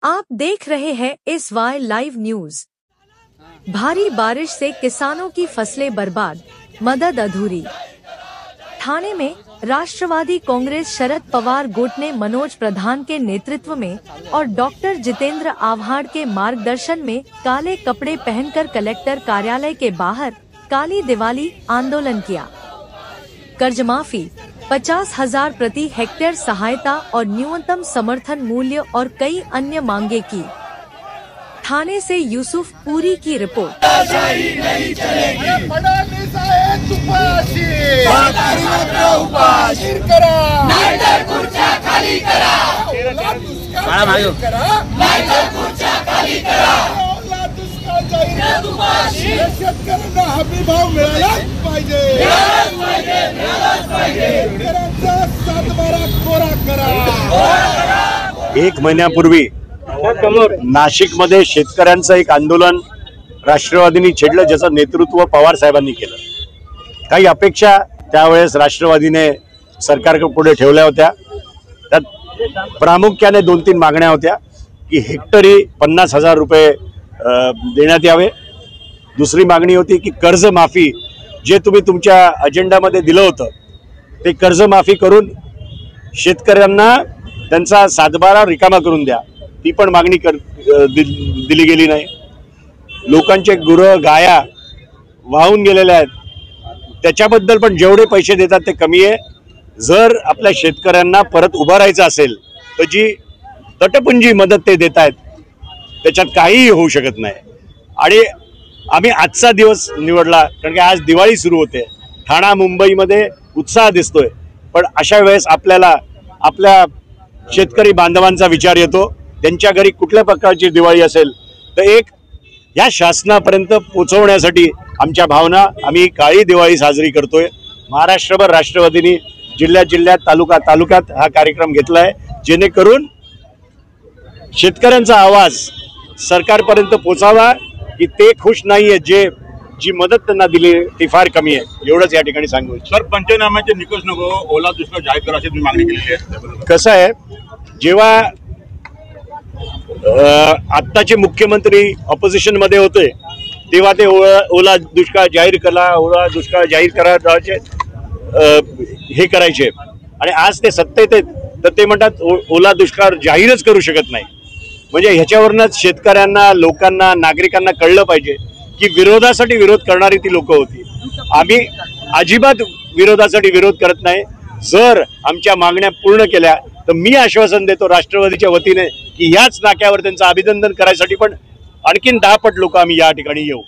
आप देख रहे हैं SY लाइव न्यूज। भारी बारिश से किसानों की फसलें बर्बाद, मदद अधूरी। ठाणे में राष्ट्रवादी कांग्रेस शरद पवार गुट ने मनोज प्रधान के नेतृत्व में और डॉक्टर जितेंद्र आव्हाड के मार्गदर्शन में काले कपड़े पहनकर कलेक्टर कार्यालय के बाहर काली दिवाली आंदोलन किया। कर्ज माफी, 50,000 प्रति हेक्टेयर सहायता और न्यूनतम समर्थन मूल्य और कई अन्य मांगे की। ठाणे से यूसुफ पुरी की रिपोर्ट। शेतकऱ्यांना हमी भाव मिळालाच पाहिजे। एक महिन्यापूर्वी नाशिक मध्ये शेतकऱ्यांचं एक आंदोलन राष्ट्रवादीने छेडलं, ज्याचं नेतृत्व पवार साहेबांनी केलं। काही अपेक्षा त्यावेळेस राष्ट्रवादीने सरकारपुढे ठेवल्या होत्या। त्यात प्रामुख्याने 2-3 मागण्या होत्या की हेक्टरी 50,000 रुपये देण्यात यावे। दुसरी मागणी होती की कर्जमाफी, जे तुम्ही तुमच्या अजेंडामध्ये दिलं होतं ते कर्जमाफी करून शेतकऱ्यांना त्यांचा सातबारा रिकामा करून द्या, ती पण मागणी दिली गेली नाही। लोकांचे गुरं गाया वाहून गेलेले आहेत, त्याच्याबद्दल पण जेवढे पैसे देतात ते कमी आहे। जर आपल्या शेतकऱ्यांना परत उभं राहायचं असेल तर जी तटपुंजी मदत ते देत आहेत त्याच्यात काहीही होऊ शकत नाही। आणि आम्ही आजचा दिवस निवडला कारण की आज दिवाळी सुरू होते, ठाणा मुंबईमध्ये उत्साह दिसतोय, पण अशा वेळेस आपल्याला आपल्या शेतकरी बांधवांचा विचार येतो। त्यांच्या घरी कुठल्या प्रकारची दिवाळी असेल तर एक या शासनापर्यंत पोहोचवण्यासाठी आमच्या भावना आम्ही काळी दिवाळी साजरी करतोय। महाराष्ट्रभर राष्ट्रवादीने जिल्ह्यात तालुक्यात हा कार्यक्रम घेतलाय, जेणेकरून शेतकऱ्यांचा आवाज सरकारपर्यंत पोहोचावा की ते खुश नाहीये, जी मदत त्यांना दिली ती फार कमी आहे, एवढंच या ठिकाणी सांगू। सर, पंचनाम्याचे निकष नको, ओला दुष्काळ जाहीर करा अशी तुम्ही मागणी केली आहे। कसं आहे, जेव्हा आत्ताचे मुख्यमंत्री ऑपोजिशन मध्ये होते तेव्हा ते ओला दुष्काळ जाहीर करा हे करायचे, आणि आज ते सत्तेत आहेत तर ते म्हणतात ओला दुष्काळ जाहीरच करू शकत नाही। म्हणजे ह्याच्यावरनच शेतकऱ्यांना, लोकांना, नागरिकांना कळलं पाहिजे की विरोधासाठी विरोध करणारी ती लोक होती। आम्ही अजिबात विरोधासाठी विरोध करत नाही। जर आमच्या मागण्या पूर्ण केल्या तर मी आश्वासन देतो राष्ट्रवादीच्या वतीने की याच नाक्यावर त्यांचं अभिनंदन करायसाठी पण आणखीन 10 पट लोक आम्ही या ठिकाणी येऊ।